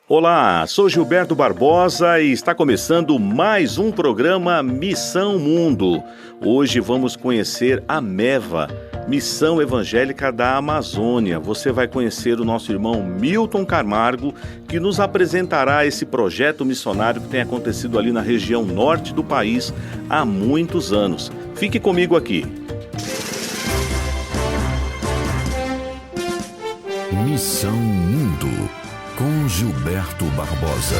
Olá, sou Gilberto Barbosa e está começando mais um programa Missão Mundo. Hoje vamos conhecer a MEVA, Missão Evangélica da Amazônia. Você vai conhecer o nosso irmão Milton Camargo, que nos apresentará esse projeto missionário que tem acontecido ali na região norte do país há muitos anos. Fique comigo aqui. Missão Mundo, com Gilberto Barbosa.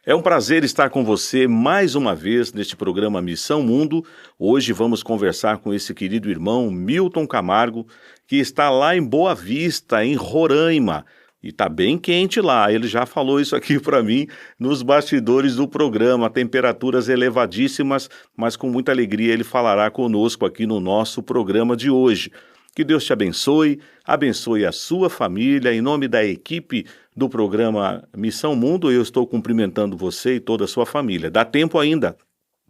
É um prazer estar com você mais uma vez neste programa Missão Mundo. Hoje vamos conversar com esse querido irmão Milton Camargo, que está lá em Boa Vista, em Roraima. E está bem quente lá, ele já falou isso aqui para mim nos bastidores do programa, temperaturas elevadíssimas, mas com muita alegria ele falará conosco aqui no nosso programa de hoje. Que Deus te abençoe, abençoe a sua família. Em nome da equipe do programa Missão Mundo, eu estou cumprimentando você e toda a sua família. Dá tempo ainda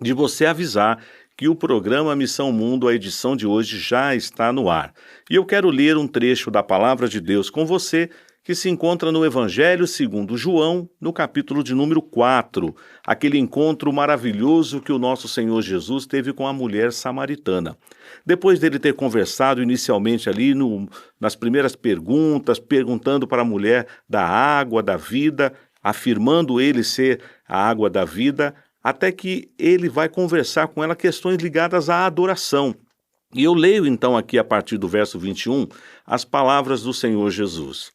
de você avisar que o programa Missão Mundo, a edição de hoje, já está no ar. E eu quero ler um trecho da Palavra de Deus com você, que se encontra no Evangelho segundo João, no capítulo de número 4, aquele encontro maravilhoso que o nosso Senhor Jesus teve com a mulher samaritana. Depois dele ter conversado inicialmente ali nas primeiras perguntas, perguntando para a mulher da água da vida, afirmando ele ser a água da vida, até que ele vai conversar com ela questões ligadas à adoração. E eu leio então aqui a partir do verso 21 as palavras do Senhor Jesus.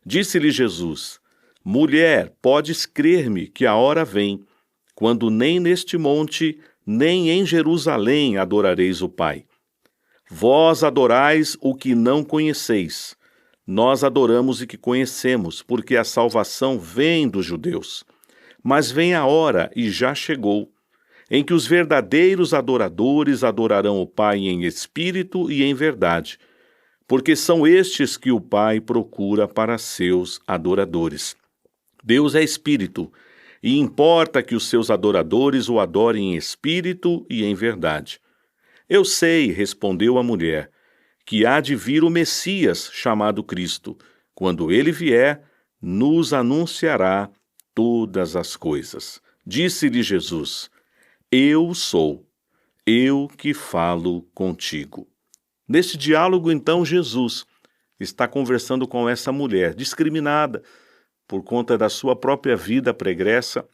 Disse-lhe Jesus: Mulher, podes crer-me que a hora vem, quando nem neste monte, nem em Jerusalém adorareis o Pai. Vós adorais o que não conheceis. Nós adoramos o que conhecemos, porque a salvação vem dos judeus. Mas vem a hora, e já chegou, em que os verdadeiros adoradores adorarão o Pai em espírito e em verdade, porque são estes que o Pai procura para seus adoradores. Deus é espírito, e importa que os seus adoradores o adorem em espírito e em verdade. Eu sei, respondeu a mulher, que há de vir o Messias, chamado Cristo. Quando ele vier, nos anunciará todas as coisas. Disse-lhe Jesus: Eu sou, eu que falo contigo. Neste diálogo, então, Jesus está conversando com essa mulher, discriminada por conta da sua própria vida pregressa,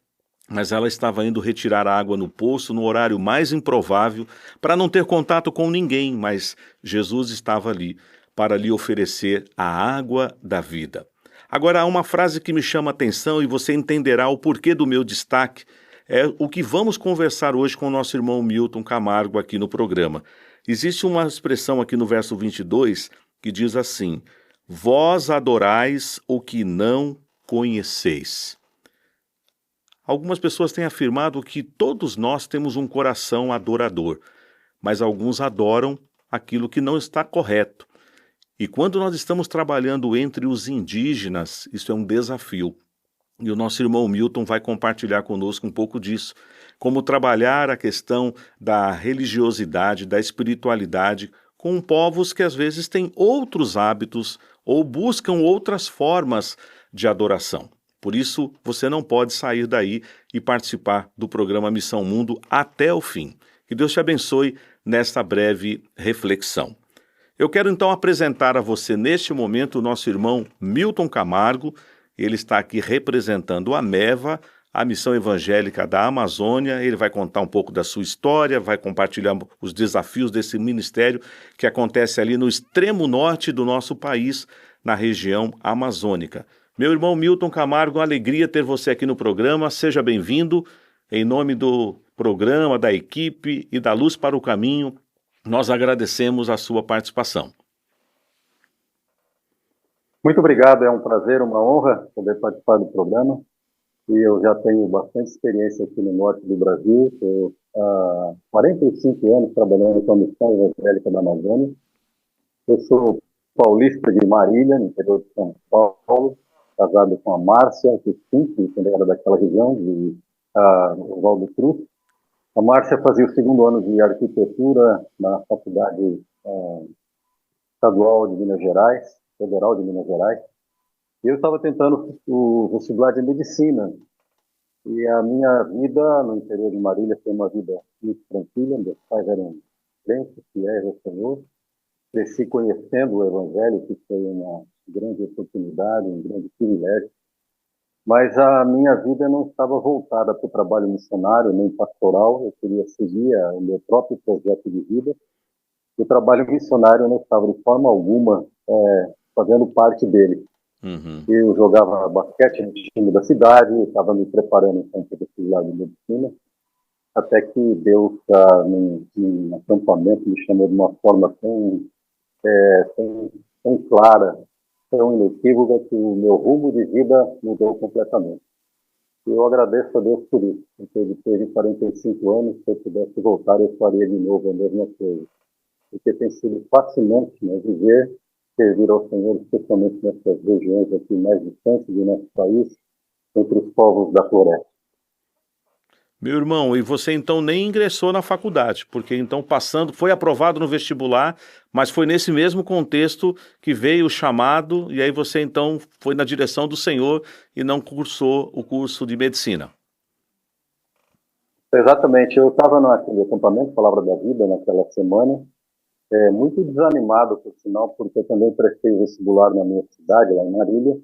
mas ela estava indo retirar a água no poço no horário mais improvável, para não ter contato com ninguém, mas Jesus estava ali para lhe oferecer a água da vida. Agora, há uma frase que me chama a atenção e você entenderá o porquê do meu destaque. É o que vamos conversar hoje com o nosso irmão Milton Camargo aqui no programa. Existe uma expressão aqui no verso 22 que diz assim: Vós adorais o que não conheceis. Algumas pessoas têm afirmado que todos nós temos um coração adorador, mas alguns adoram aquilo que não está correto. E quando nós estamos trabalhando entre os indígenas, isso é um desafio. E o nosso irmão Milton vai compartilhar conosco um pouco disso, como trabalhar a questão da religiosidade, da espiritualidade, com povos que às vezes têm outros hábitos ou buscam outras formas de adoração. Por isso, você não pode sair daí e participar do programa Missão Mundo até o fim. Que Deus te abençoe nesta breve reflexão. Eu quero então apresentar a você neste momento o nosso irmão Milton Camargo. Ele está aqui representando a MEVA, a Missão Evangélica da Amazônia. Ele vai contar um pouco da sua história, vai compartilhar os desafios desse ministério que acontece ali no extremo norte do nosso país, na região amazônica. Meu irmão Milton Camargo, uma alegria ter você aqui no programa. Seja bem-vindo. Em nome do programa, da equipe e da Luz para o Caminho, nós agradecemos a sua participação. Muito obrigado, é um prazer, uma honra poder participar do programa. E eu já tenho bastante experiência aqui no norte do Brasil. Estou há 45 anos trabalhando com a Missão Evangélica da Amazônia. Eu sou paulista de Marília, no interior de São Paulo, casado com a Márcia, que era daquela região, de Oswaldo Cruz. A Márcia fazia o segundo ano de arquitetura na Faculdade Estadual de Minas Gerais. Federal de Minas Gerais. E eu estava tentando o vestibular de medicina. E a minha vida no interior de Marília foi uma vida muito tranquila. Meus pais eram crentes, fiéis ao Senhor. Cresci conhecendo o Evangelho, que foi uma grande oportunidade, um grande privilégio. Mas a minha vida não estava voltada para o trabalho missionário, nem pastoral. Eu queria seguir o meu próprio projeto de vida. O trabalho missionário não estava de forma alguma fazendo parte dele. Uhum. Eu jogava basquete no time da cidade, estava me preparando então para o vestibular de medicina, até que Deus, num acampamento, me chamou de uma forma tão clara, tão inequívoca, que o meu rumo de vida mudou completamente. E eu agradeço a Deus por isso, porque depois de 45 anos, se eu pudesse voltar, eu faria de novo a mesma coisa. Porque tem sido fascinante, né, viver, servir ao Senhor, especialmente nessas regiões aqui mais distantes do nosso país, entre os povos da floresta. Meu irmão, e você então nem ingressou na faculdade, porque então foi aprovado no vestibular, mas foi nesse mesmo contexto que veio o chamado, e aí você então foi na direção do Senhor e não cursou o curso de medicina. Exatamente, eu estava naquele acampamento, Palavra da Vida, naquela semana, muito desanimado, por sinal, porque eu também prestei vestibular na minha cidade, lá em Marília,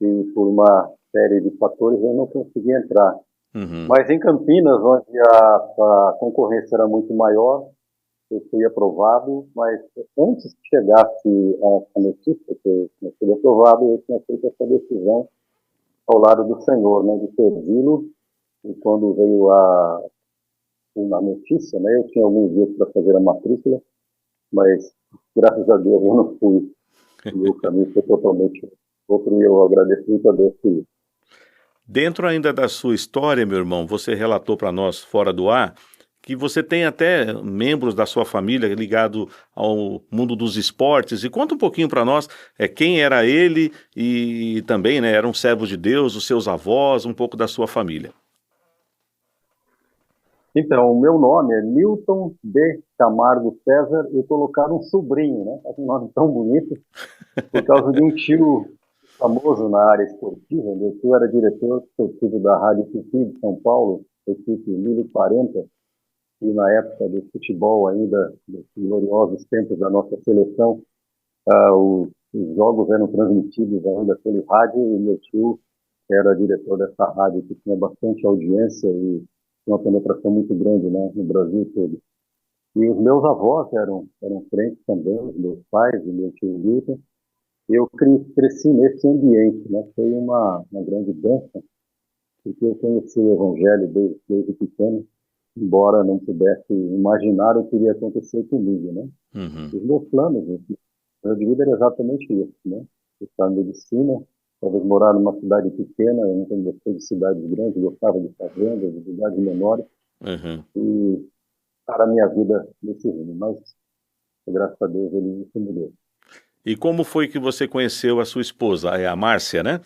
e por uma série de fatores eu não consegui entrar. Uhum. Mas em Campinas, onde a concorrência era muito maior, eu fui aprovado, mas antes que chegasse a notícia que eu fui aprovado, eu tinha feito essa decisão ao lado do Senhor, né, de servi-lo, e quando veio a notícia, né, eu tinha alguns dias para fazer a matrícula, mas graças a Deus eu não fui. E o caminho foi totalmente outro, e eu agradeço muito a Deus por isso. Dentro ainda da sua história, meu irmão, você relatou para nós fora do ar que você tem até membros da sua família ligado ao mundo dos esportes. E conta um pouquinho para nós quem era ele e também, né, eram servos de Deus, os seus avós, um pouco da sua família. Então, o meu nome é Milton D. Camargo César, e colocaram um sobrinho, né? Um nome tão bonito, por causa de um tio famoso na área esportiva. Meu tio era diretor esportivo da Rádio Tupi de São Paulo, equipe 1040, e na época do futebol ainda, dos gloriosos tempos da nossa seleção, os jogos eram transmitidos ainda pelo rádio, e meu tio era diretor dessa rádio, que tinha bastante audiência e tinha uma penetração muito grande, né, no Brasil todo. E os meus avós eram crentes também, os meus pais, o meu tio Milton. Eu cresci nesse ambiente, né? Foi uma grande bênção, porque eu conheci o Evangelho desde pequeno, embora não pudesse imaginar o que iria acontecer comigo, né? Uhum. Os meus planos, meu de vida era exatamente isso, né? Estudar medicina, talvez morar numa cidade pequena, eu nunca gostei de cidades grandes, gostava de fazendas, de cidades menores, e para a minha vida nesse rumo, mas graças a Deus ele se mudou. E como foi que você conheceu a sua esposa, a Márcia, né?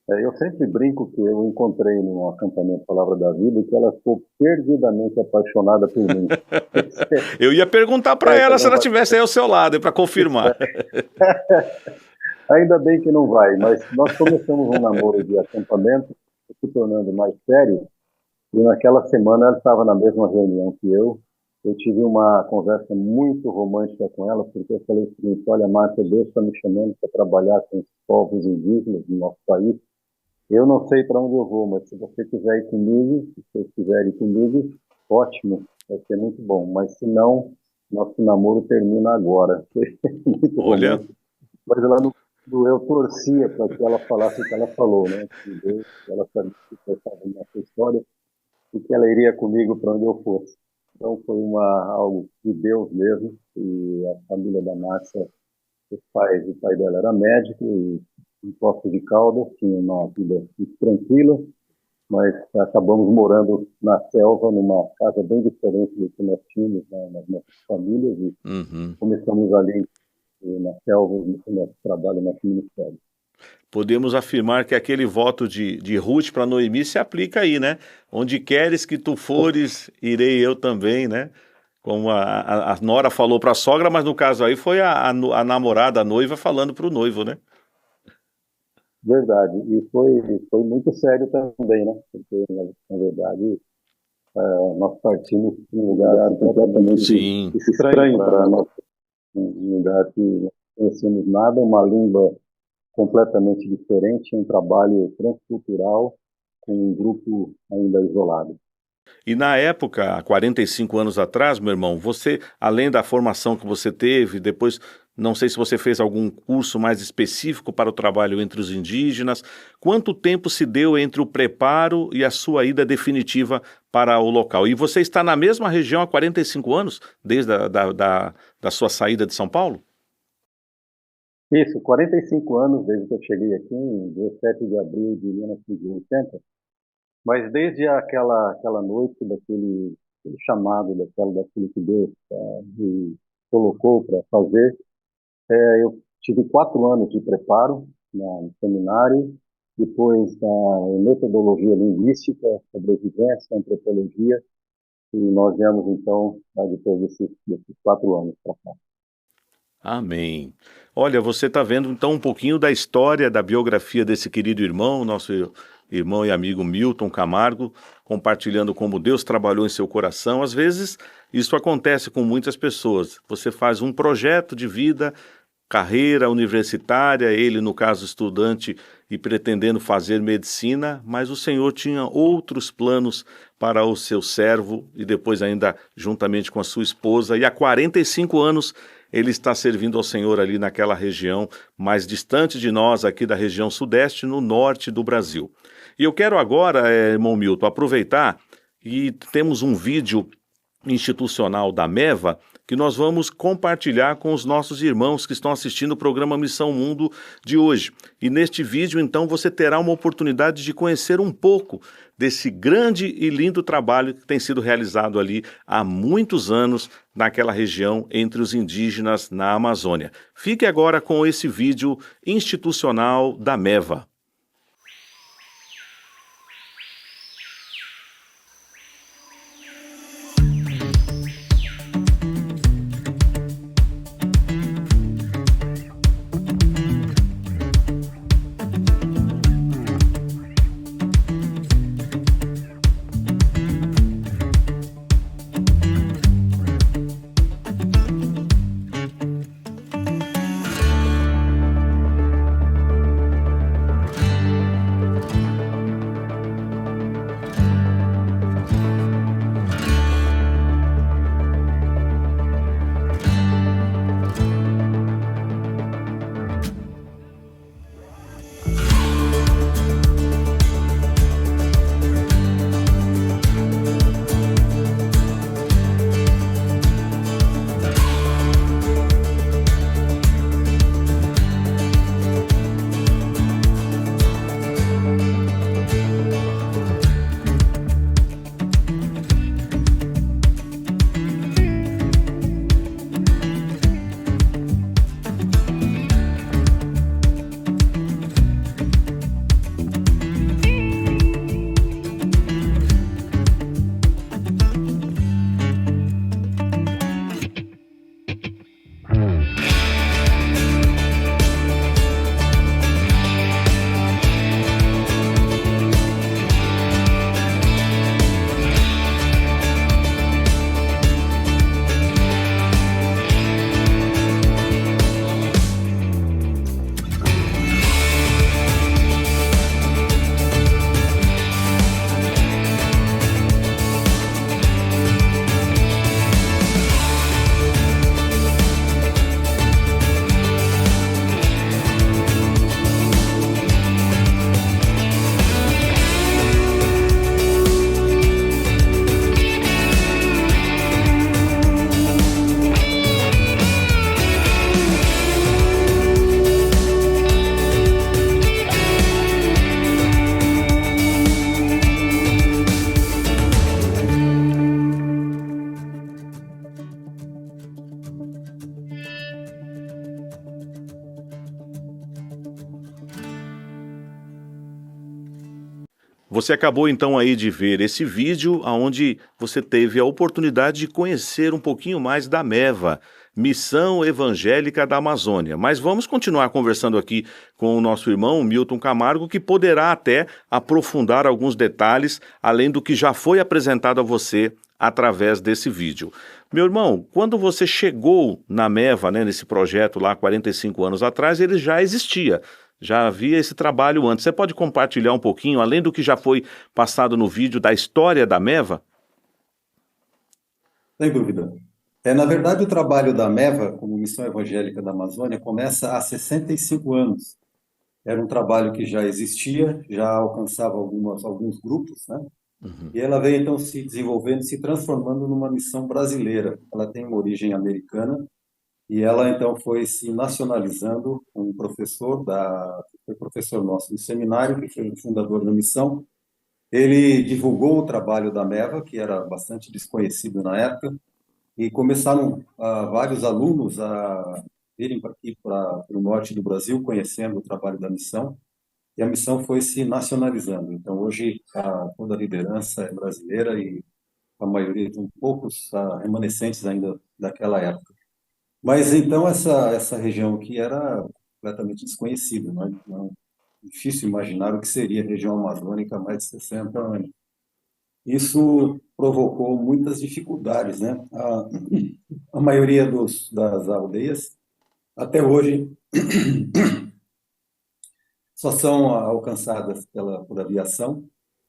Eu sempre brinco que eu encontrei num acampamento Palavra da Vida que ela ficou perdidamente apaixonada por mim. Eu ia perguntar para ela se ela estivesse aí ao seu lado, para confirmar. Ainda bem que não vai, mas nós começamos um namoro de acampamento, se tornando mais sério, e naquela semana ela estava na mesma reunião que eu. Eu tive uma conversa muito romântica com ela, porque eu falei o seguinte: olha, Márcia, Deus está me chamando para trabalhar com os povos indígenas do nosso país. Eu não sei para onde eu vou, mas se você quiser ir comigo, se vocês quiserem ir comigo, ótimo, vai ser muito bom. Mas se não, nosso namoro termina agora. Foi muito romântico. Mas ela não, eu torcia para que ela falasse o que ela falou, né? Que Deus, ela sabia que eu estava nessa história e que ela iria comigo para onde eu fosse. Então foi algo de Deus mesmo, e a família da Márcia, o pai dela era médico e em Poços de Caldas, tinha uma vida muito tranquila, mas acabamos morando na selva, numa casa bem diferente do que nós tínhamos, né, nas nossas famílias, e começamos ali na selva, no nosso trabalho, no nosso ministério. Podemos afirmar que aquele voto de Ruth para Noemi se aplica aí, né? Onde queres que tu fores, irei eu também, né? Como a nora falou para a sogra, mas no caso aí foi a namorada, a noiva, falando para o noivo, né? Verdade. E foi muito sério também, né? Porque, na verdade, nós partimos de um lugar completamente Sim, estranho para nós, um lugar que não conhecemos nada, uma língua completamente diferente, um trabalho transcultural com um grupo ainda isolado. e na época, há 45 anos atrás, meu irmão, você, além da formação que você teve, depois, não sei se você fez algum curso mais específico para o trabalho entre os indígenas, quanto tempo se deu entre o preparo e a sua ida definitiva para o local? E você está na mesma região há 45 anos, desde da sua saída de São Paulo? Isso, 45 anos desde que eu cheguei aqui, em 17 de abril de 1980, mas desde aquela noite, aquele chamado, daquilo que Deus me colocou para fazer, eu tive 4 anos de preparo no seminário, depois metodologia linguística, sobrevivência, antropologia, e nós viemos então, depois desses 4 anos para cá. Amém. Olha, você está vendo então um pouquinho da história, da biografia desse querido irmão, nosso irmão e amigo Milton Camargo, compartilhando como Deus trabalhou em seu coração. Às vezes, isso acontece com muitas pessoas. Você faz um projeto de vida, carreira universitária, ele, no caso, estudante e pretendendo fazer medicina, mas o Senhor tinha outros planos para o seu servo e depois ainda juntamente com a sua esposa. E há 45 anos ele está servindo ao Senhor ali naquela região mais distante de nós, aqui da região sudeste, no norte do Brasil. E eu quero agora, irmão Milton, aproveitar e temos um vídeo institucional da MEVA que nós vamos compartilhar com os nossos irmãos que estão assistindo o programa Missão Mundo de hoje. E neste vídeo, então, você terá uma oportunidade de conhecer um pouco desse grande e lindo trabalho que tem sido realizado ali há muitos anos naquela região entre os indígenas na Amazônia. Fique agora com esse vídeo institucional da MEVA. Você acabou então aí de ver esse vídeo onde você teve a oportunidade de conhecer um pouquinho mais da MEVA, Missão Evangélica da Amazônia. Mas vamos continuar conversando aqui com o nosso irmão Milton Camargo, que poderá até aprofundar alguns detalhes, além do que já foi apresentado a você através desse vídeo. Meu irmão, quando você chegou na MEVA, né, nesse projeto lá 45 anos atrás, ele já existia. Já havia esse trabalho antes. Você pode compartilhar um pouquinho, além do que já foi passado no vídeo, da história da MEVA? Sem dúvida. Na verdade, o trabalho da MEVA, como Missão Evangélica da Amazônia, começa há 65 anos. Era um trabalho que já existia, já alcançava alguns grupos, né? E ela veio, então, se desenvolvendo, se transformando numa missão brasileira. Ela tem uma origem americana e ela, então, foi se nacionalizando. Um professor, foi professor nosso do seminário, que foi o fundador da missão. Ele divulgou o trabalho da MEVA, que era bastante desconhecido na época, e começaram vários alunos a virem aqui para o norte do Brasil, conhecendo o trabalho da missão, e a missão foi se nacionalizando. Então, hoje, toda a liderança é brasileira e a maioria, tem poucos remanescentes ainda daquela época. Mas, então, essa região aqui era completamente desconhecida, né? Não, difícil imaginar o que seria a região amazônica há mais de 60 anos. Isso provocou muitas dificuldades, né? A maioria das aldeias, até hoje, só são alcançadas por aviação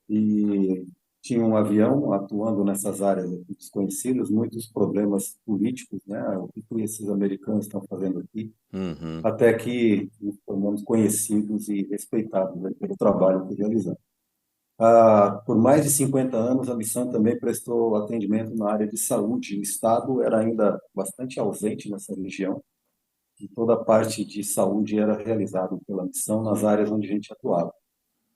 e tinha um avião atuando nessas áreas aqui desconhecidas, muitos problemas políticos, né? O que esses americanos estão fazendo aqui, até que nos tornamos conhecidos e respeitados, né, pelo trabalho que realizamos. Por mais de 50 anos, a missão também prestou atendimento na área de saúde. O Estado era ainda bastante ausente nessa região, e toda a parte de saúde era realizada pela missão nas áreas onde a gente atuava.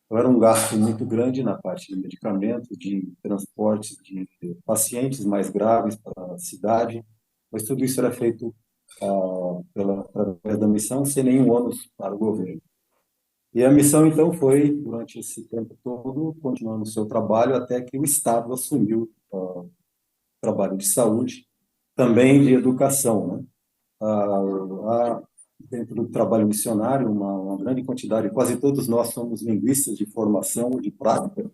Então, era um gasto muito grande na parte de medicamentos, de transporte de pacientes mais graves para a cidade, mas tudo isso era feito através da missão, sem nenhum ônus para o governo. E a missão, então, foi, durante esse tempo todo, continuando o seu trabalho, até que o Estado assumiu o trabalho de saúde, também de educação, né? Dentro do trabalho missionário, uma grande quantidade, quase todos nós somos linguistas de formação, de prática,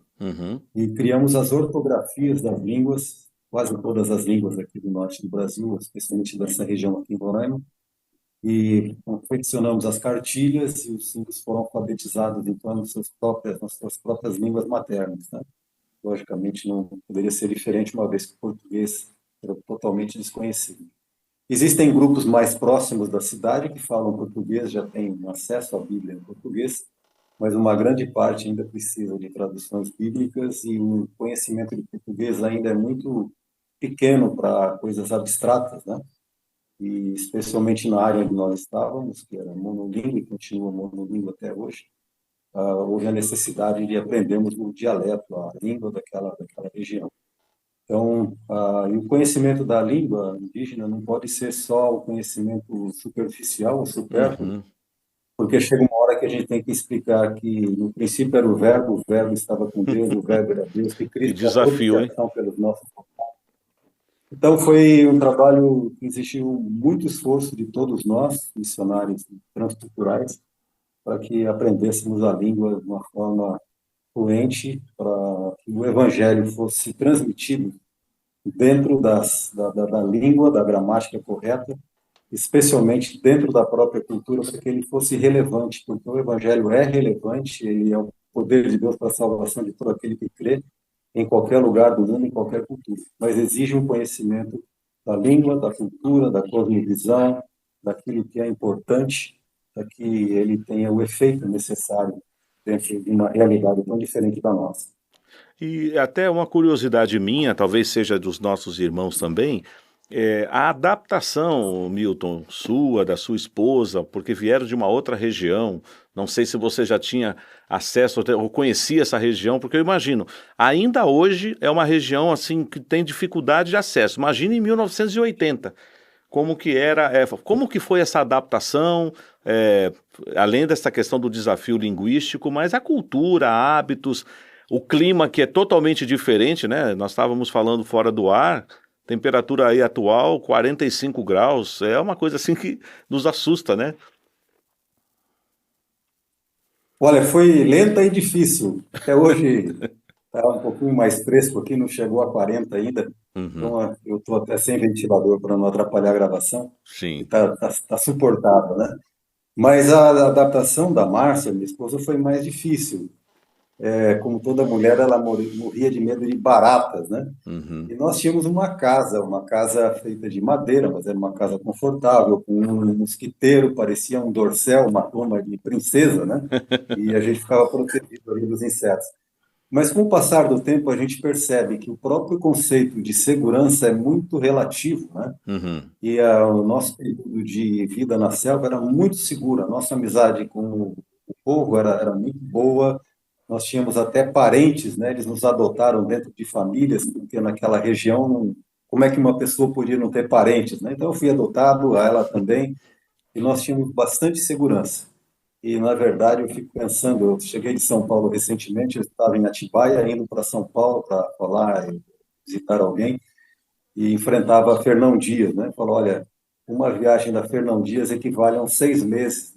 e criamos as ortografias das línguas, quase todas as línguas aqui do norte do Brasil, especialmente dessa região aqui em Roraima, e confeccionamos as cartilhas e os símbolos foram alfabetizados então nas suas próprias línguas maternas, né? Logicamente não poderia ser diferente, uma vez que o português era totalmente desconhecido. Existem grupos mais próximos da cidade que falam português, já têm acesso à Bíblia em português, mas uma grande parte ainda precisa de traduções bíblicas e o conhecimento de português ainda é muito pequeno para coisas abstratas, né? E especialmente na área onde nós estávamos, que era monolíngue, e continua monolíngue até hoje, houve a necessidade de aprendermos o dialeto, a língua daquela região. Então, e o conhecimento da língua indígena não pode ser só o conhecimento superficial ou supérfluo, porque chega uma hora que a gente tem que explicar que no princípio era o verbo estava com Deus, o verbo era Deus, que Cristo desafio, hein? Pelos nossos. Então, foi um trabalho que exigiu muito esforço de todos nós, missionários transculturais, para que aprendêssemos a língua de uma forma fluente, para que o evangelho fosse transmitido dentro da língua, da gramática correta, especialmente dentro da própria cultura, para que ele fosse relevante, porque o evangelho é relevante, ele é o poder de Deus para a salvação de todo aquele que crê, em qualquer lugar do mundo, em qualquer cultura. Mas exige um conhecimento da língua, da cultura, da cosmovisão, daquilo que é importante, para que ele tenha o efeito necessário dentro de uma realidade tão diferente da nossa. E até uma curiosidade minha, talvez seja dos nossos irmãos também, a adaptação, Milton, da sua esposa, porque vieram de uma outra região, não sei se você já tinha acesso ou conhecia essa região, porque eu imagino, ainda hoje é uma região assim que tem dificuldade de acesso. Imagina em 1980, como que foi essa adaptação, além dessa questão do desafio linguístico, mas a cultura, hábitos, o clima que é totalmente diferente, né? Nós estávamos falando fora do ar, temperatura aí atual, 45 graus, é uma coisa assim que nos assusta, né? Olha, foi lenta e difícil. Até hoje está um pouquinho mais fresco aqui, não chegou a 40 ainda. Uhum, Então, eu estou até sem ventilador para não atrapalhar a gravação. E sim. tá suportável, né? Mas a adaptação da Márcia, minha esposa, foi mais difícil. Como toda mulher, ela morria de medo de baratas, né? Uhum. E nós tínhamos uma casa feita de madeira, mas era uma casa confortável, com um mosquiteiro, parecia um dorsal, uma cama de princesa, né? E a gente ficava protegido ali dos insetos. Mas com o passar do tempo, a gente percebe que o próprio conceito de segurança é muito relativo, né? Uhum. E o nosso período de vida na selva era muito seguro. A nossa amizade com o povo era muito boa. Nós tínhamos até parentes, né? Eles nos adotaram dentro de famílias, porque naquela região, como é que uma pessoa podia não ter parentes, né? Então eu fui adotado, ela também, e nós tínhamos bastante segurança. E, na verdade, eu fico pensando, eu cheguei de São Paulo recentemente, eu estava em Atibaia, indo para São Paulo para falar e visitar alguém, e enfrentava Fernão Dias, né? Falou, olha, uma viagem da Fernão Dias equivale a uns 6 meses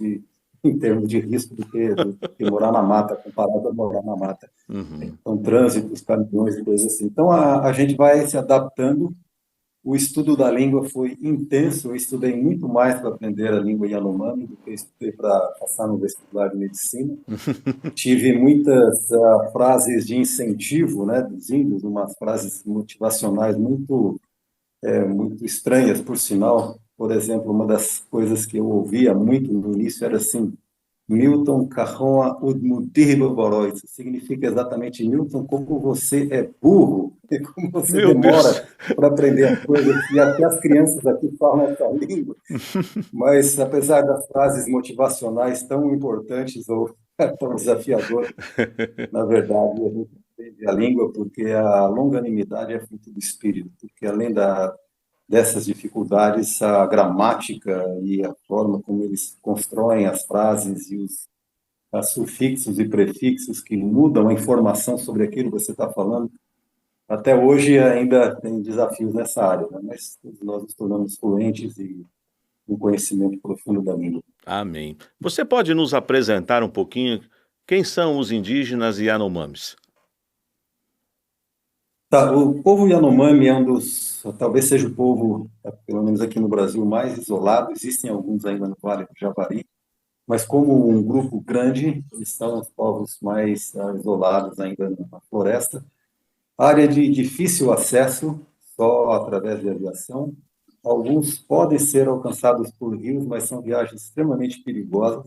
em termos de risco do que morar na mata, comparado a morar na mata. Uhum. Então, trânsitos, caminhões e coisas assim. Então, a gente vai se adaptando. O estudo da língua foi intenso. Eu estudei muito mais para aprender a língua Yanomami do que eu estudei para passar no vestibular de medicina. Tive muitas frases de incentivo, né, dos índios, umas frases motivacionais muito estranhas, por sinal. Por exemplo, uma das coisas que eu ouvia muito no início era assim: Milton Kahoa Udmudir Boró. Isso significa exatamente: Milton, como você é burro, e como você Meu Deus. demora para aprender as coisas, e até as crianças aqui falam essa língua. Mas, apesar das frases motivacionais tão importantes ou tão desafiadoras, na verdade, a gente aprende a língua porque a longanimidade é fruto do espírito, porque além dessas dificuldades, a gramática e a forma como eles constroem as frases e os sufixos e prefixos que mudam a informação sobre aquilo que você está falando, até hoje ainda tem desafios nessa área, né? Mas todos nós nos tornamos fluentes e um conhecimento profundo da língua. Amém. Você pode nos apresentar um pouquinho quem são os indígenas Yanomamis? Tá, o povo Yanomami é um dos, talvez seja o povo, pelo menos aqui no Brasil, mais isolado. Existem alguns ainda no Vale do Javari, mas como um grupo grande, eles são os povos mais isolados ainda na floresta. Área de difícil acesso, só através de aviação. Alguns podem ser alcançados por rios, mas são viagens extremamente perigosas.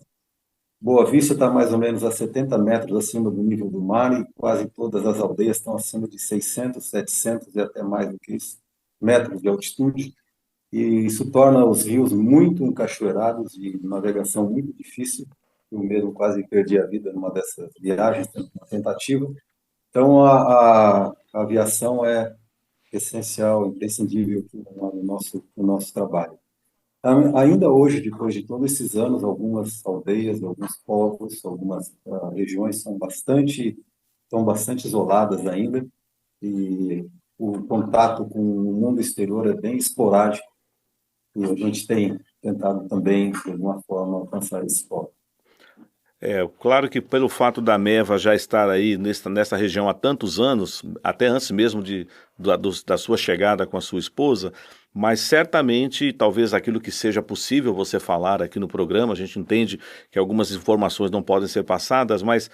Boa Vista está mais ou menos a 70 metros acima do nível do mar e quase todas as aldeias estão acima de 600, 700 e até mais do que isso, metros de altitude. E isso torna os rios muito encachoeirados e navegação muito difícil. Eu mesmo quase perdi a vida numa dessas viagens, uma tentativa. Então, a aviação é essencial, imprescindível no nosso trabalho. Ainda hoje, depois de todos esses anos, algumas aldeias, alguns povos, algumas regiões estão bastante isoladas ainda, e o contato com o mundo exterior é bem esporádico, e a gente tem tentado também, de alguma forma, alcançar esse foco. É, claro que pelo fato da Meva já estar aí nessa região há tantos anos, até antes mesmo da sua chegada com a sua esposa, mas certamente, talvez aquilo que seja possível você falar aqui no programa, a gente entende que algumas informações não podem ser passadas, mas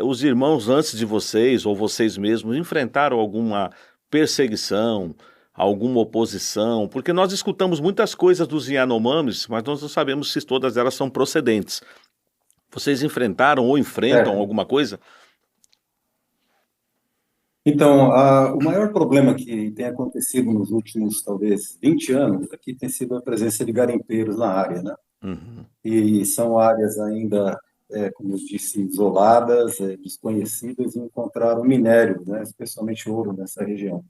os irmãos antes de vocês, ou vocês mesmos, enfrentaram alguma perseguição, alguma oposição, porque nós escutamos muitas coisas dos Yanomamis, mas nós não sabemos se todas elas são procedentes. Vocês enfrentaram ou enfrentam Certo. alguma coisa? Então, o maior problema que tem acontecido nos últimos, talvez, 20 anos aqui tem sido a presença de garimpeiros na área, né? Uhum. E são áreas ainda, como eu disse, isoladas, desconhecidas, e encontraram minério, né, especialmente ouro nessa região.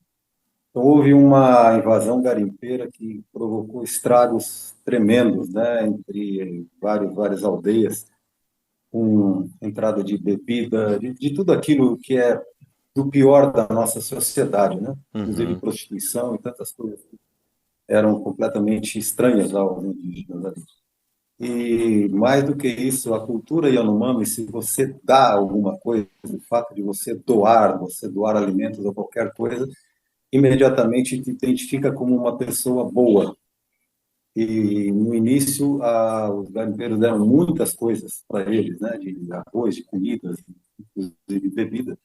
Então, houve uma invasão garimpeira que provocou estragos tremendos, né, entre várias aldeias. com entrada de bebida, de tudo aquilo que é do pior da nossa sociedade, né? Inclusive Uhum. prostituição e tantas coisas que eram completamente estranhas aos indígenas ali. E mais do que isso, a cultura Yanomami, se você dá alguma coisa, o fato de você doar alimentos ou qualquer coisa, imediatamente te identifica como uma pessoa boa. E no início, os garimpeiros deram muitas coisas para eles, né, de arroz, de comidas, inclusive bebida.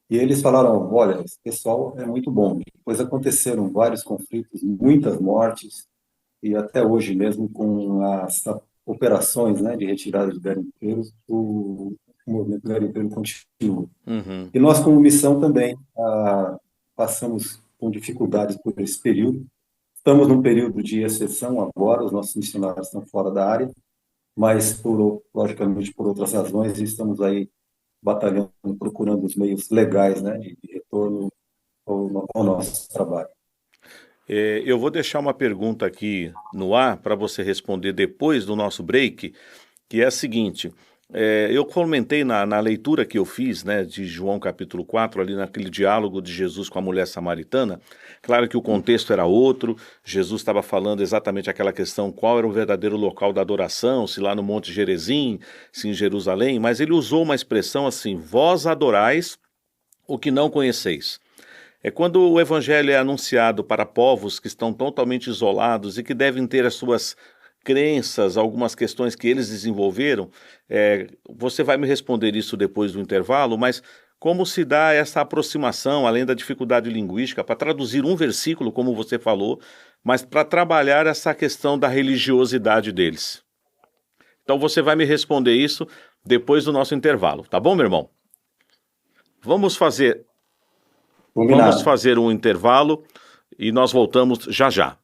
E eles falaram: olha, esse pessoal é muito bom. Depois aconteceram vários conflitos, muitas mortes, e até hoje mesmo, com as operações, né, de retirada de garimpeiros, o movimento garimpeiro continua. Uhum. E nós, como missão, também passamos com dificuldades por esse período. Estamos num período de exceção agora, os nossos missionários estão fora da área, mas, logicamente, por outras razões, estamos aí batalhando, procurando os meios legais, né, de retorno ao nosso trabalho. Eu vou deixar uma pergunta aqui no ar para você responder depois do nosso break, que é a seguinte. Eu comentei na leitura que eu fiz, né, de João capítulo 4, ali naquele diálogo de Jesus com a mulher samaritana. Claro que o contexto era outro, Jesus estava falando exatamente aquela questão, qual era o verdadeiro local da adoração, se lá no Monte Gerizim, se em Jerusalém, mas ele usou uma expressão assim: vós adorais o que não conheceis. É quando o evangelho é anunciado para povos que estão totalmente isolados e que devem ter as suas crenças, algumas questões que eles desenvolveram. Você vai me responder isso depois do intervalo, mas como se dá essa aproximação, além da dificuldade linguística, para traduzir um versículo, como você falou, mas para trabalhar essa questão da religiosidade deles? Então você vai me responder isso depois do nosso intervalo, tá bom, meu irmão? Vamos fazer um intervalo e nós voltamos já já.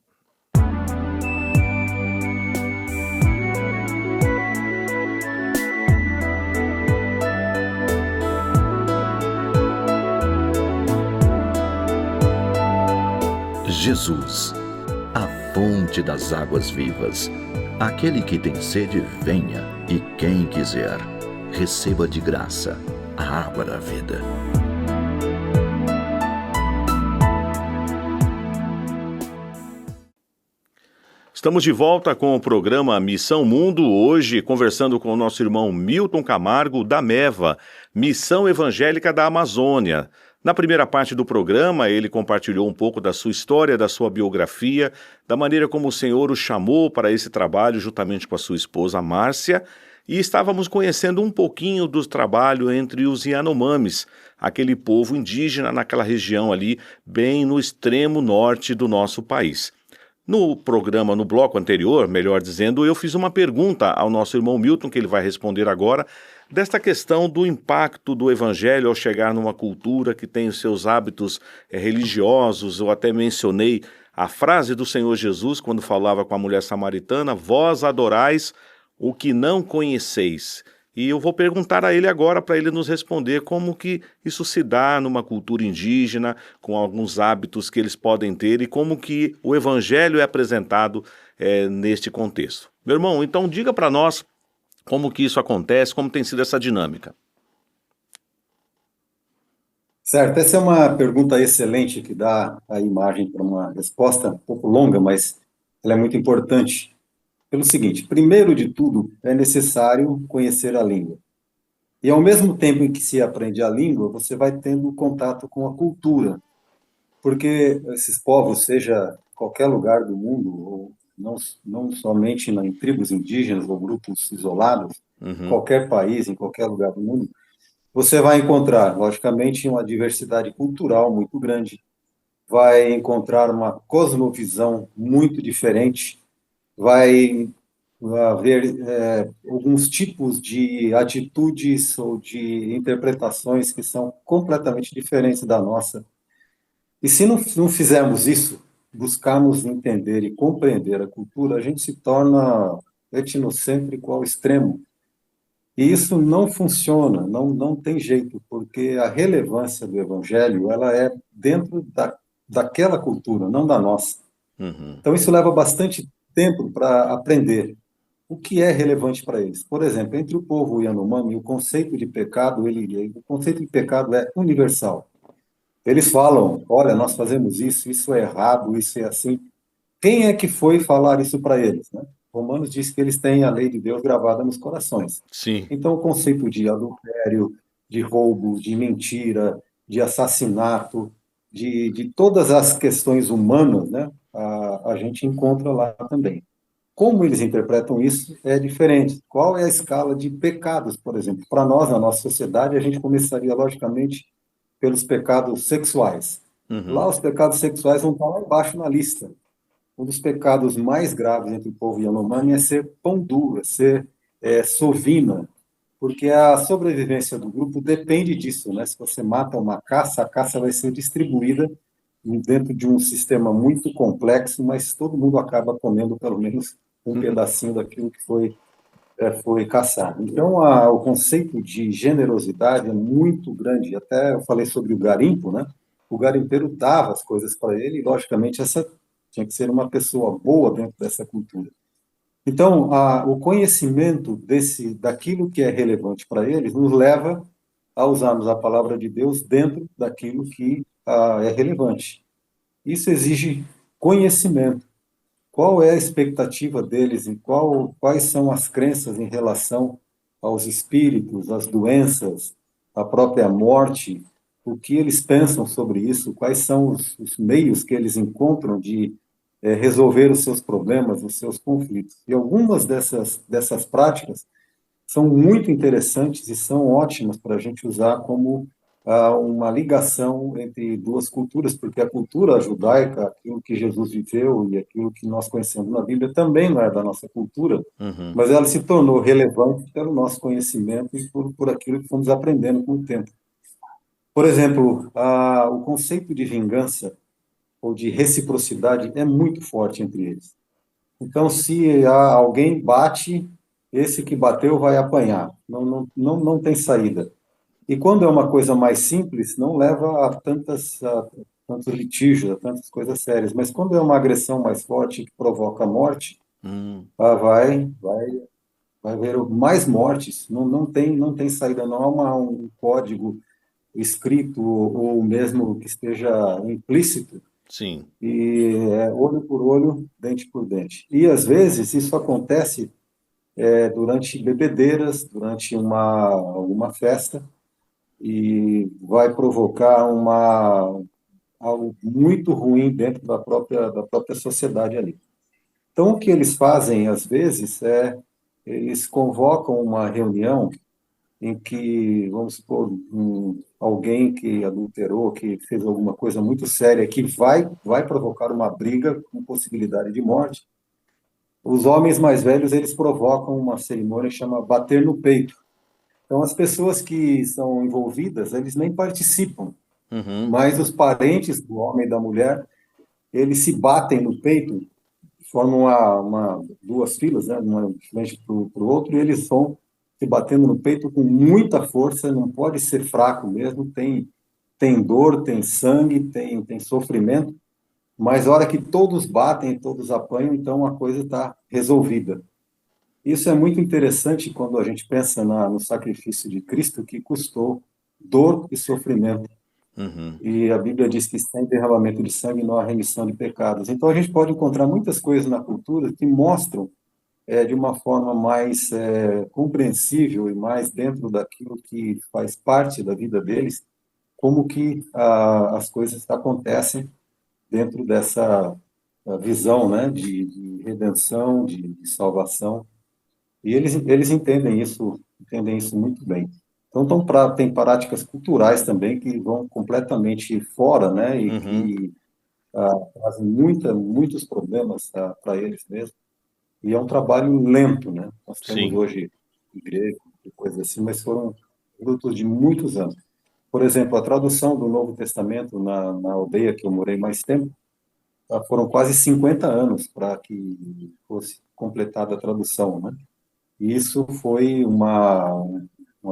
Jesus, a fonte das águas vivas. Aquele que tem sede, venha, e quem quiser, receba de graça a água da vida. Estamos de volta com o programa Missão Mundo, hoje conversando com o nosso irmão Milton Camargo, da MEVA, Missão Evangélica da Amazônia. Na primeira parte do programa, ele compartilhou um pouco da sua história, da sua biografia, da maneira como o Senhor o chamou para esse trabalho, juntamente com a sua esposa Márcia, e estávamos conhecendo um pouquinho do trabalho entre os Yanomamis, aquele povo indígena naquela região ali, bem no extremo norte do nosso país. No programa, no bloco anterior, melhor dizendo, eu fiz uma pergunta ao nosso irmão Milton, que ele vai responder agora, desta questão do impacto do evangelho ao chegar numa cultura que tem os seus hábitos religiosos. Eu até mencionei a frase do Senhor Jesus quando falava com a mulher samaritana: vós adorais o que não conheceis. E eu vou perguntar a ele agora para ele nos responder como que isso se dá numa cultura indígena, com alguns hábitos que eles podem ter e como que o evangelho é apresentado neste contexto. Meu irmão, então diga para nós como que isso acontece, como tem sido essa dinâmica. Certo, essa é uma pergunta excelente que dá a imagem para uma resposta um pouco longa, mas ela é muito importante. Pelo seguinte: primeiro de tudo, é necessário conhecer a língua. E ao mesmo tempo em que se aprende a língua, você vai tendo contato com a cultura. Porque esses povos, seja em qualquer lugar do mundo, ou não somente em tribos indígenas ou grupos isolados, em qualquer país, em qualquer lugar do mundo, você vai encontrar, logicamente, uma diversidade cultural muito grande, vai encontrar uma cosmovisão muito diferente, vai haver alguns tipos de atitudes ou de interpretações que são completamente diferentes da nossa. E se não fizermos isso, buscarmos entender e compreender a cultura, a gente se torna etnocêntrico ao extremo. E isso não funciona, não tem jeito, porque a relevância do evangelho ela é dentro daquela cultura, não da nossa. Uhum. Então isso leva bastante tempo para aprender. o que é relevante para eles. Por exemplo, entre o povo Yanomami, o conceito de pecado, o conceito de pecado é universal. Eles falam, olha, nós fazemos isso é errado, isso é assim. Quem é que foi falar isso para eles, né? Romanos diz que eles têm a lei de Deus gravada nos corações. Sim. Então, o conceito de adultério, de roubo, de mentira, de assassinato, de todas as questões humanas, né, a gente encontra lá também. Como eles interpretam isso é diferente. Qual é a escala de pecados, por exemplo? Para nós, na nossa sociedade, a gente começaria, logicamente, pelos pecados sexuais. Lá, Uhum. os pecados sexuais vão estar lá embaixo na lista. Um dos pecados mais graves entre o povo Yanomami é ser pão duro, é ser sovina, porque a sobrevivência do grupo depende disso, né? Se você mata uma caça, a caça vai ser distribuída dentro de um sistema muito complexo, mas todo mundo acaba comendo pelo menos um pedacinho daquilo que foi caçado. Então, o conceito de generosidade é muito grande. Até eu falei sobre o garimpo, né? O garimpeiro dava as coisas para ele, e, logicamente, essa tinha que ser uma pessoa boa dentro dessa cultura. Então, o conhecimento daquilo que é relevante para eles nos leva a usarmos a palavra de Deus dentro daquilo que é relevante. Isso exige conhecimento. Qual é a expectativa deles e quais são as crenças em relação aos espíritos, às doenças, à própria morte? O que eles pensam sobre isso? Quais são os meios que eles encontram de resolver os seus problemas, os seus conflitos? E algumas dessas práticas são muito interessantes e são ótimas para a gente usar como uma ligação entre duas culturas, porque a cultura judaica, aquilo que Jesus viveu e aquilo que nós conhecemos na Bíblia, também não é da nossa cultura, Uhum. mas ela se tornou relevante pelo nosso conhecimento e por aquilo que fomos aprendendo com o tempo. Por exemplo, o conceito de vingança ou de reciprocidade é muito forte entre eles. Então, se alguém bate, esse que bateu vai apanhar. Não tem saída. E quando é uma coisa mais simples, não leva a tantos litígios, a tantas coisas sérias. Mas quando é uma agressão mais forte que provoca morte, Hum. vai haver mais mortes. Não tem saída. Não há um código escrito ou mesmo que esteja implícito. Sim. E é olho por olho, dente por dente. E às vezes isso acontece durante bebedeiras, durante uma festa, e vai provocar algo muito ruim dentro da própria sociedade ali. Então, o que eles fazem, às vezes, eles convocam uma reunião em que, vamos supor, alguém que adulterou, que fez alguma coisa muito séria, que vai provocar uma briga com possibilidade de morte. Os homens mais velhos, eles provocam uma cerimônia que chama bater no peito. Então, as pessoas que são envolvidas, eles nem participam, Uhum. mas os parentes do homem e da mulher, eles se batem no peito, formam duas filas, né, uma de frente para o outro, e eles vão se batendo no peito com muita força, não pode ser fraco mesmo, tem dor, tem sangue, tem sofrimento, mas a hora que todos batem, todos apanham, então a coisa está resolvida. Isso é muito interessante quando a gente pensa no sacrifício de Cristo, que custou dor e sofrimento. Uhum. E a Bíblia diz que sem derramamento de sangue não há remissão de pecados. Então a gente pode encontrar muitas coisas na cultura que mostram de uma forma mais compreensível e mais dentro daquilo que faz parte da vida deles, como que as coisas acontecem dentro dessa visão, né, de redenção, de salvação. E eles entendem isso muito bem. Então, tem práticas culturais também que vão completamente fora, né, e Uhum. que trazem muitos problemas para eles mesmos. E é um trabalho lento, né? Nós temos Sim. hoje igreja e coisas assim, mas foram frutos de muitos anos. Por exemplo, a tradução do Novo Testamento na aldeia que eu morei mais tempo, foram quase 50 anos para que fosse completada a tradução, né? E isso foi uma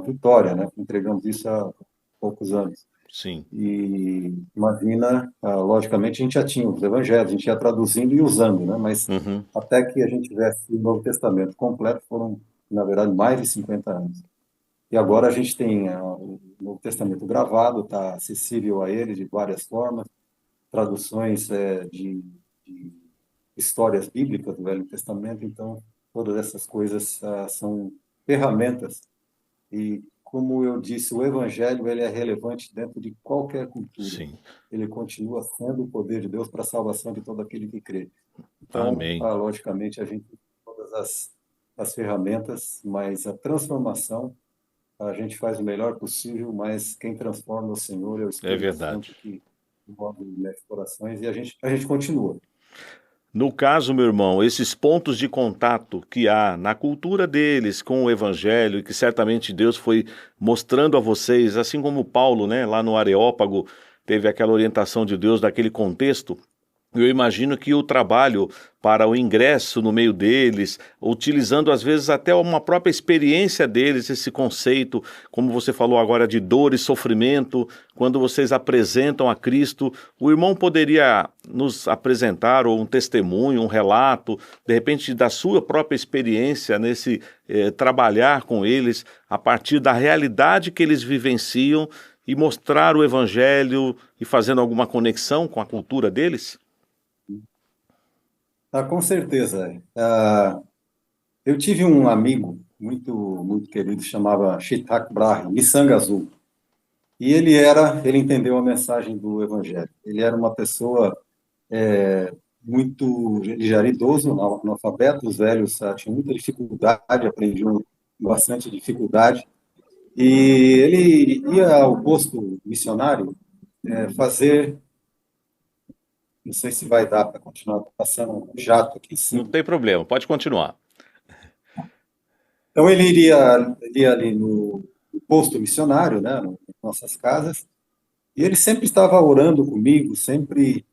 vitória, né? Entregamos isso há poucos anos. Sim. E imagina, logicamente a gente já tinha os evangelhos, a gente ia traduzindo e usando, né? Mas Uhum. até que a gente tivesse o Novo Testamento completo foram, na verdade, mais de 50 anos. E agora a gente tem o Novo Testamento gravado, está acessível a ele de várias formas, traduções de histórias bíblicas do Velho Testamento, então todas essas coisas são ferramentas. E como eu disse, o Evangelho ele é relevante dentro de qualquer cultura. Sim. Ele continua sendo o poder de Deus para a salvação de todo aquele que crê. Então, Amém. logicamente, a gente tem todas as ferramentas, mas a transformação a gente faz o melhor possível, mas quem transforma é o Senhor, é o É Espírito verdade. Santo que move e mexe corações, e a gente continua. No caso, meu irmão, esses pontos de contato que há na cultura deles com o evangelho, e que certamente Deus foi mostrando a vocês, assim como Paulo, né, lá no Areópago, teve aquela orientação de Deus daquele contexto. Eu imagino que o trabalho para o ingresso no meio deles, utilizando às vezes até uma própria experiência deles, esse conceito, como você falou agora, de dor e sofrimento, quando vocês apresentam a Cristo, o irmão poderia nos apresentar ou um testemunho, um relato, de repente da sua própria experiência nesse trabalhar com eles, a partir da realidade que eles vivenciam e mostrar o Evangelho e fazendo alguma conexão com a cultura deles? Com certeza. Eu tive um amigo muito, muito querido, chamava Shitak Brahe, Miçanga Azul. E ele entendeu a mensagem do Evangelho. Ele era uma pessoa ele já era idoso, analfabeto, os velhos tinham muita dificuldade, aprendiam bastante dificuldade. E ele ia ao posto missionário fazer, não sei se vai dar para continuar passando um jato aqui em Não cima. tem problema, pode continuar. Então ele ia ali no posto missionário, né, nas nossas casas, e ele sempre estava orando comigo, sempre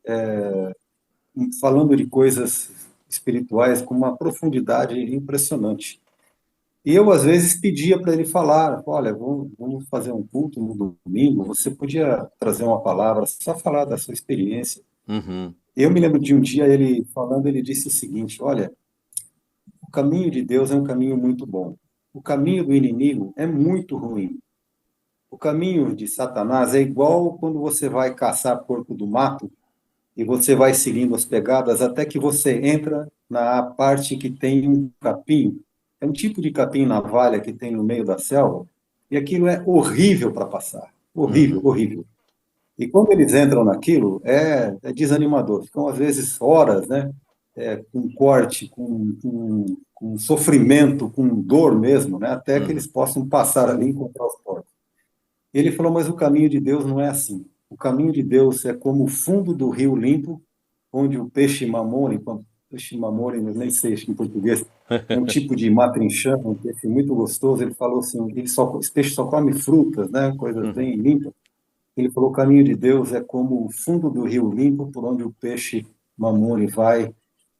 falando de coisas espirituais com uma profundidade impressionante. E eu, às vezes, pedia para ele falar, olha, vamos fazer um culto no domingo, você podia trazer uma palavra, só falar da sua experiência. Uhum, Eu me lembro de um dia ele falando, ele disse o seguinte, olha, o caminho de Deus é um caminho muito bom. O caminho do inimigo é muito ruim. O caminho de Satanás é igual quando você vai caçar porco do mato e você vai seguindo as pegadas até que você entra na parte que tem um capim. É um tipo de capim navalha que tem no meio da selva, e aquilo é horrível para passar. Horrível, uhum, horrível. E quando eles entram naquilo, é desanimador. Ficam, às vezes, horas, né? Com corte, com sofrimento, com dor mesmo, né? Até que uhum, eles possam passar ali e encontrar os porcos. Ele falou, mas o caminho de Deus não é assim. O caminho de Deus é como o fundo do rio limpo, onde o peixe mamone, eu nem sei em português, é um tipo de matrinchã, um peixe muito gostoso. Ele falou assim, esse peixe só come frutas, né, coisas uhum. bem limpas. Ele falou, o caminho de Deus é como o fundo do rio limpo, por onde o peixe mamone vai,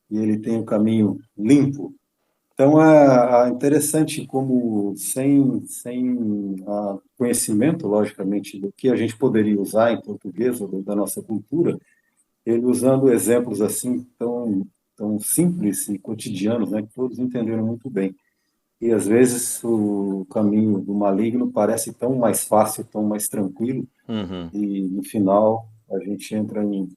e ele tem o caminho limpo. Então, é interessante como, sem conhecimento, logicamente, do que a gente poderia usar em português, ou da nossa cultura, ele usando exemplos assim tão simples e cotidianos, né, que todos entenderam muito bem. E, às vezes, o caminho do maligno parece tão mais fácil, tão mais tranquilo, Uhum. e, no final, a gente entra em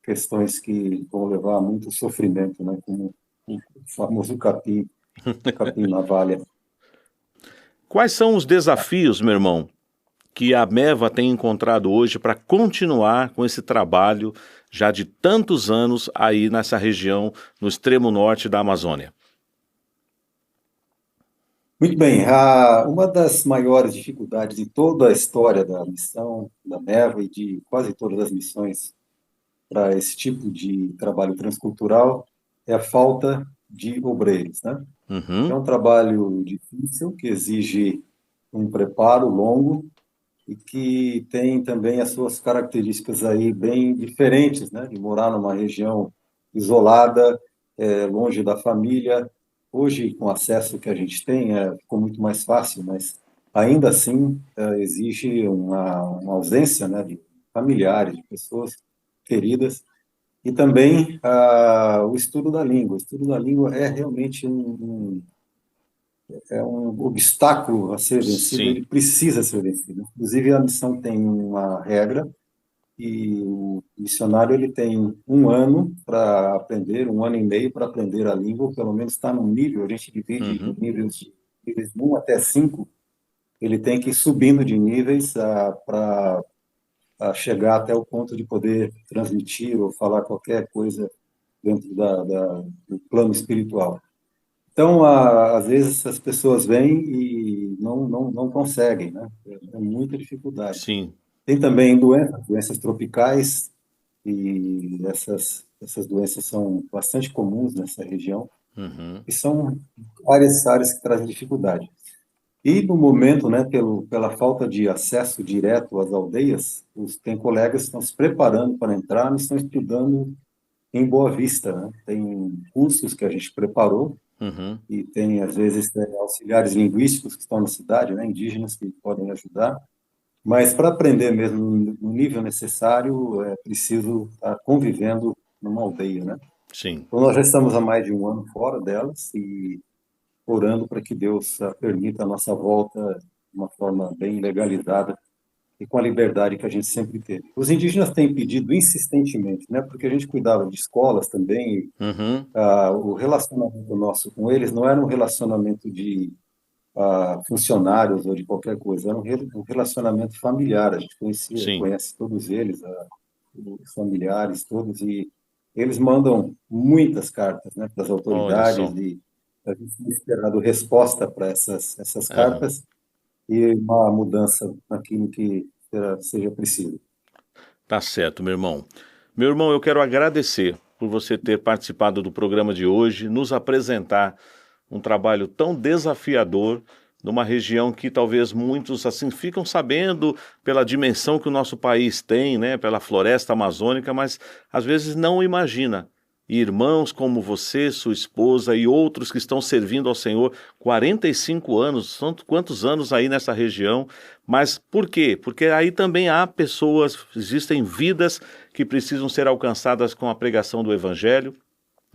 questões que vão levar a muito sofrimento, né, como o famoso capim na valha. Quais são os desafios, meu irmão, que a Meva tem encontrado hoje para continuar com esse trabalho já de tantos anos aí nessa região, no extremo norte da Amazônia? Muito bem, uma das maiores dificuldades de toda a história da missão da Neva e de quase todas as missões para esse tipo de trabalho transcultural é a falta de obreiros, né? É Uhum, um trabalho difícil que exige um preparo longo e que tem também as suas características aí bem diferentes, né? De morar numa região isolada, longe da família. Hoje, com o acesso que a gente tem, ficou muito mais fácil, mas ainda assim exige uma ausência, né, de familiares, de pessoas queridas, e também o estudo da língua. O estudo da língua é realmente um obstáculo a ser vencido, Sim. ele precisa ser vencido. Inclusive, a missão tem uma regra, e o missionário ele tem 1 ano para aprender, 1 ano e meio para aprender a língua, ou pelo menos está num nível, a gente divide em níveis de 1 até 5, ele tem que ir subindo de níveis para chegar até o ponto de poder transmitir ou falar qualquer coisa dentro do plano espiritual. Então, às vezes, as pessoas vêm e não conseguem, né? É muita dificuldade. Sim. Tem também doenças tropicais, e essas doenças são bastante comuns nessa região, e são várias áreas que trazem dificuldade. E no momento, né, pela falta de acesso direto às aldeias, tem colegas que estão se preparando para entrar e estão estudando em Boa Vista, né? Tem cursos que a gente preparou, e tem, às vezes, auxiliares linguísticos que estão na cidade, né, indígenas que podem ajudar. Mas para aprender mesmo no nível necessário, é preciso estar convivendo numa aldeia, né? Sim. Então, nós já estamos há mais de 1 ano fora delas e orando para que Deus permita a nossa volta de uma forma bem legalizada e com a liberdade que a gente sempre teve. Os indígenas têm pedido insistentemente, né? Porque a gente cuidava de escolas também, o relacionamento nosso com eles não era um relacionamento de funcionários ou de qualquer coisa, era um relacionamento familiar. A gente Sim. conhece todos eles, os familiares todos, e eles mandam muitas cartas, né, para as Olha autoridades, só. e a gente tem esperado resposta para essas cartas e uma mudança naquilo que seja preciso. Tá certo, meu irmão. Meu irmão, eu quero agradecer por você ter participado do programa de hoje, nos apresentar um trabalho tão desafiador numa região que talvez muitos assim ficam sabendo pela dimensão que o nosso país tem, né, pela floresta amazônica, mas às vezes não imagina. E irmãos como você, sua esposa e outros que estão servindo ao Senhor 45 anos, são quantos anos aí nessa região? Mas por quê? Porque aí também há pessoas, existem vidas que precisam ser alcançadas com a pregação do Evangelho.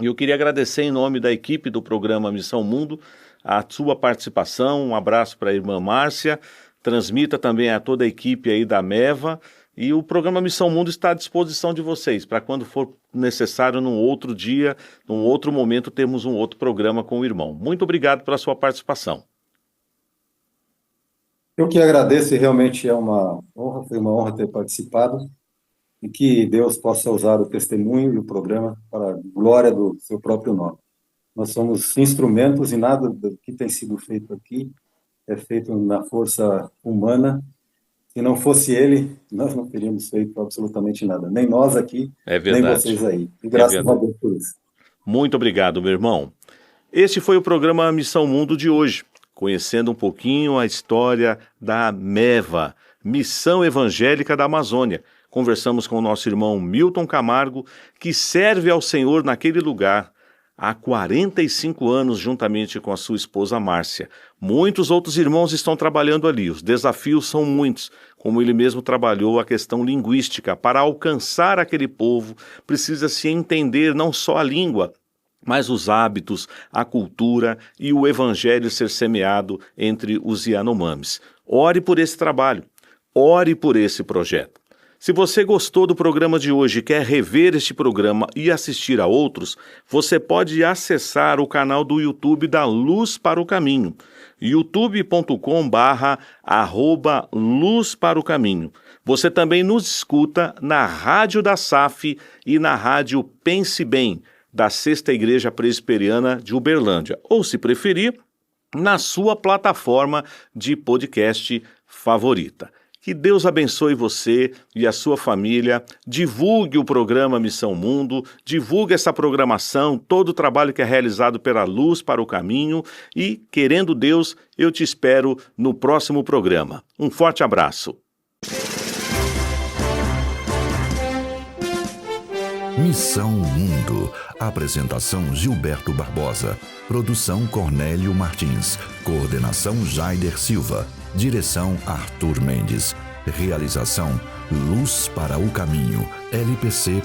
E eu queria agradecer em nome da equipe do programa Missão Mundo a sua participação. Um abraço para a irmã Márcia, transmita também a toda a equipe aí da MEVA, e o programa Missão Mundo está à disposição de vocês, para quando for necessário, num outro dia, num outro momento, termos um outro programa com o irmão. Muito obrigado pela sua participação. Eu que agradeço, e realmente é uma honra, foi uma honra ter participado, e que Deus possa usar o testemunho e o programa para a glória do seu próprio nome. Nós somos instrumentos, e nada do que tem sido feito aqui é feito na força humana. Se não fosse ele, nós não teríamos feito absolutamente nada. Nem nós aqui, nem vocês aí. E graças a Deus por isso. Muito obrigado, meu irmão. Este foi o programa Missão Mundo de hoje, conhecendo um pouquinho a história da MEVA, Missão Evangélica da Amazônia. Conversamos com o nosso irmão Milton Camargo, que serve ao Senhor naquele lugar há 45 anos, juntamente com a sua esposa Márcia. Muitos outros irmãos estão trabalhando ali, os desafios são muitos, como ele mesmo trabalhou a questão linguística. Para alcançar aquele povo, precisa-se entender não só a língua, mas os hábitos, a cultura e o evangelho ser semeado entre os Yanomamis. Ore por esse trabalho, ore por esse projeto. Se você gostou do programa de hoje e quer rever este programa e assistir a outros, você pode acessar o canal do YouTube da Luz para o Caminho, youtube.com/Luz para o Caminho. Você também nos escuta na Rádio da SAF e na Rádio Pense Bem, da Sexta Igreja Presbiteriana de Uberlândia, ou, se preferir, na sua plataforma de podcast favorita. Que Deus abençoe você e a sua família, divulgue o programa Missão Mundo, divulgue essa programação, todo o trabalho que é realizado pela Luz para o Caminho e, querendo Deus, eu te espero no próximo programa. Um forte abraço. Missão Mundo. Apresentação Gilberto Barbosa. Produção Cornélio Martins. Coordenação Jaider Silva. Direção Arthur Mendes. Realização Luz para o Caminho, lpc.org.br.